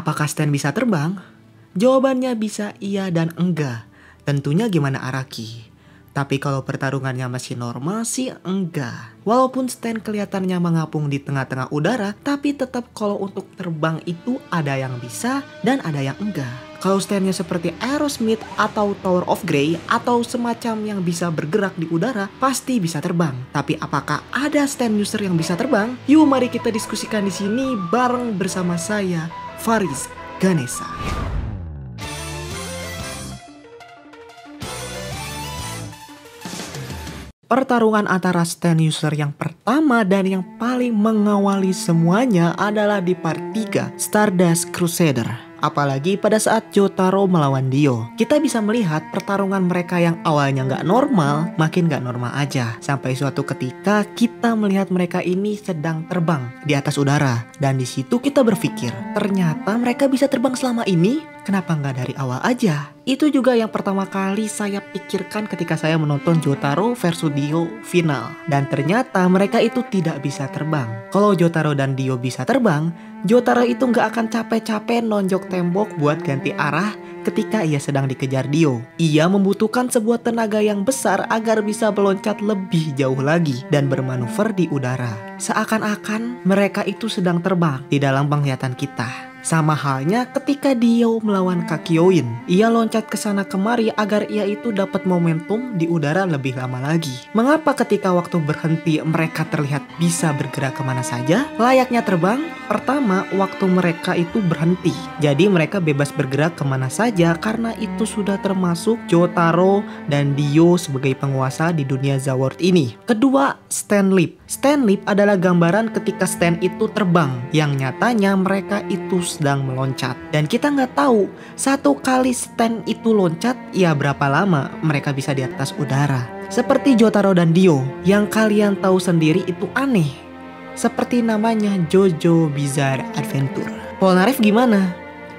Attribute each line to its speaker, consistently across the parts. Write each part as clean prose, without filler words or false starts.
Speaker 1: Apakah Stan bisa terbang? Jawabannya bisa iya dan enggak. Tentunya gimana Araki. Tapi kalau pertarungannya masih normal sih enggak. Walaupun Stan kelihatannya mengapung di tengah-tengah udara, tapi tetap kalau untuk terbang itu ada yang bisa dan ada yang enggak. Kalau Stannya seperti Aerosmith atau Tower of Grey atau semacam yang bisa bergerak di udara, pasti bisa terbang. Tapi apakah ada Stan user yang bisa terbang? Yuk mari kita diskusikan di sini bareng bersama saya, Faris Ganesha. Pertarungan antara Stan user yang pertama dan yang paling mengawali semuanya adalah di part 3 Stardust Crusader. Apalagi pada saat Jotaro melawan Dio. Kita bisa melihat pertarungan mereka yang awalnya nggak normal, makin nggak normal aja. Sampai suatu ketika kita melihat mereka ini sedang terbang di atas udara. Dan di situ kita berpikir, ternyata mereka bisa terbang selama ini? Kenapa nggak dari awal aja? Itu juga yang pertama kali saya pikirkan ketika saya menonton Jotaro versus Dio final. Dan ternyata mereka itu tidak bisa terbang. Kalau Jotaro dan Dio bisa terbang, Jotaro itu nggak akan capek-capek nonjok tembok buat ganti arah ketika ia sedang dikejar Dio. Ia membutuhkan sebuah tenaga yang besar agar bisa meloncat lebih jauh lagi dan bermanuver di udara. Seakan-akan mereka itu sedang terbang di dalam penglihatan kita. Sama halnya ketika Dio melawan Kakyoin. Ia loncat ke sana kemari agar ia itu dapat momentum di udara lebih lama lagi. Mengapa ketika waktu berhenti mereka terlihat bisa bergerak kemana saja? Layaknya terbang, pertama waktu mereka itu berhenti. Jadi mereka bebas bergerak kemana saja karena itu sudah termasuk Jotaro dan Dio sebagai penguasa di dunia Zaword ini. Kedua, Stan Leap. Stan Leap adalah gambaran ketika Stan itu terbang, yang nyatanya mereka itu sedang meloncat. Dan kita nggak tahu satu kali Stan itu loncat, ya berapa lama mereka bisa di atas udara. Seperti Jotaro dan Dio, yang kalian tahu sendiri itu aneh. Seperti namanya JoJo Bizarre Adventure. Polnareff gimana?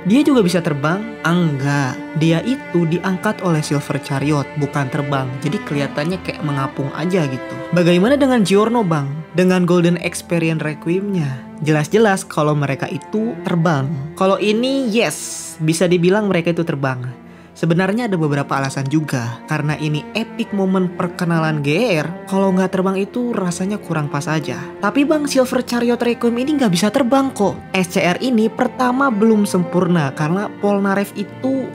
Speaker 1: Dia juga bisa terbang? Enggak, dia itu diangkat oleh Silver Chariot, bukan terbang. Jadi kelihatannya kayak mengapung aja gitu. Bagaimana dengan Giorno bang? Dengan Golden Experience Requiem-nya? Jelas-jelas kalau mereka itu terbang. Kalau ini yes, bisa dibilang mereka itu terbang. Sebenarnya ada beberapa alasan juga. Karena ini epic momen perkenalan GR, kalau nggak terbang itu rasanya kurang pas aja. Tapi bang, Silver Chariot Requiem ini nggak bisa terbang kok. SCR ini pertama belum sempurna karena Polnareff itu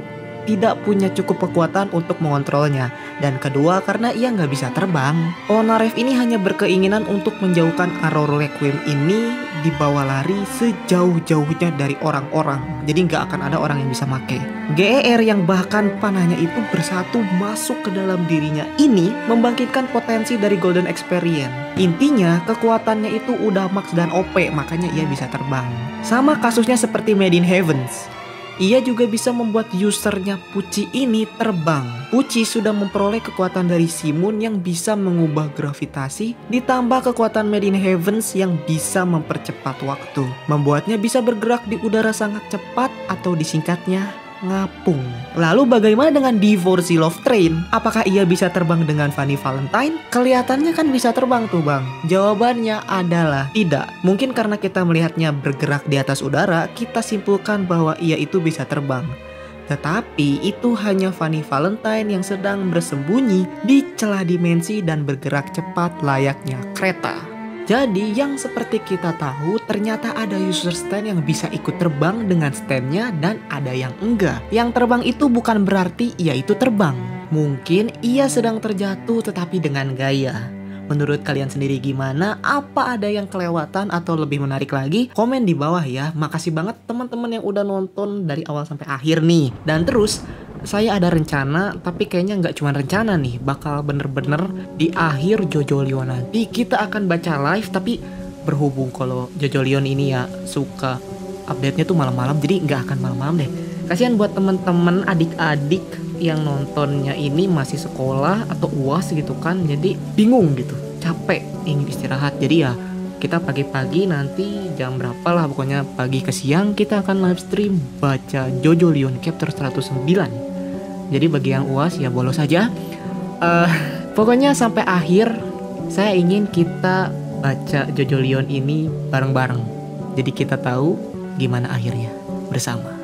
Speaker 1: tidak punya cukup kekuatan untuk mengontrolnya. Dan kedua karena ia nggak bisa terbang. Polnareff ini hanya berkeinginan untuk menjauhkan Arrow Requiem ini dibawa lari sejauh-jauhnya dari orang-orang. Jadi nggak akan ada orang yang bisa make. GER yang bahkan panahnya itu bersatu masuk ke dalam dirinya ini membangkitkan potensi dari Golden Experience. Intinya kekuatannya itu udah max dan OP, makanya ia bisa terbang. Sama kasusnya seperti Made in Heavens. Ia juga bisa membuat usernya Pucci ini terbang. Pucci sudah memperoleh kekuatan dari Simon yang bisa mengubah gravitasi, ditambah kekuatan Made in Heavens yang bisa mempercepat waktu, membuatnya bisa bergerak di udara sangat cepat atau disingkatnya ngapung. Lalu bagaimana dengan Divorce Love Train? Apakah ia bisa terbang dengan Funny Valentine? Kelihatannya kan bisa terbang tuh bang. Jawabannya adalah tidak. Mungkin karena kita melihatnya bergerak di atas udara, kita simpulkan bahwa ia itu bisa terbang. Tetapi itu hanya Funny Valentine yang sedang bersembunyi di celah dimensi dan bergerak cepat layaknya kereta. Jadi yang seperti kita tahu ternyata ada user Stan yang bisa ikut terbang dengan Stannya dan ada yang enggak. Yang terbang itu bukan berarti ia itu terbang. Mungkin ia sedang terjatuh tetapi dengan gaya. Menurut kalian sendiri gimana? Apa ada yang kelewatan atau lebih menarik lagi? Komen di bawah ya. Makasih banget teman-teman yang udah nonton dari awal sampai akhir nih. Dan terus saya ada rencana, tapi kayaknya nggak cuma rencana nih, bakal bener-bener di akhir JoJo Leon nanti kita akan baca live. Tapi berhubung kalau JoJo Leon ini ya suka update-nya tuh malam-malam, jadi nggak akan malam-malam deh. Kasihan buat temen-temen adik-adik yang nontonnya ini masih sekolah atau UAS gitu kan, jadi bingung gitu, capek, ingin istirahat. Jadi ya kita pagi-pagi nanti jam berapa lah, pokoknya pagi ke siang kita akan live stream baca JoJo Leon chapter 109. Jadi bagi yang UAS ya bolos saja. Pokoknya sampai akhir saya ingin kita baca JoJo Leon ini bareng-bareng. Jadi kita tahu gimana akhirnya. bersama.